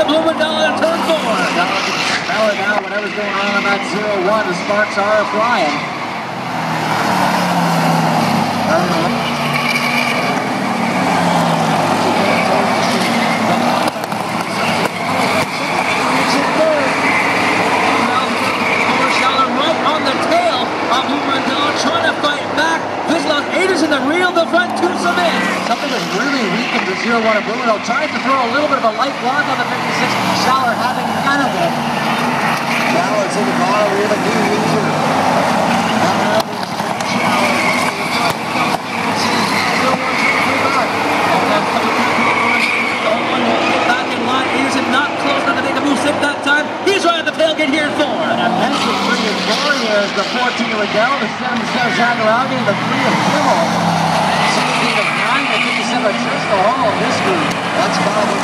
Blumenthal in turn 4. Now, whatever's going on that 0-1, the sparks are flying. Right on the tail of Blumenthal, trying to fight back. This Los 8 is in the reel, the front two submit. Something that's really weak in the 0-1 of Blumenthal, trying to throw a little bit of a light block on the 56. Schaller having none of it. Now it's in the bottom, we have a new leader. Back in line, Anderson not close enough to make a move sip that time. He's right at the tailgate here in 4. And immensely 3 and 4 here is the 14 of Adele, the 7 of Zachariah, the 3 of Kimmel, 16 of 9, the 57 of Trisco Hall. This group, that's probably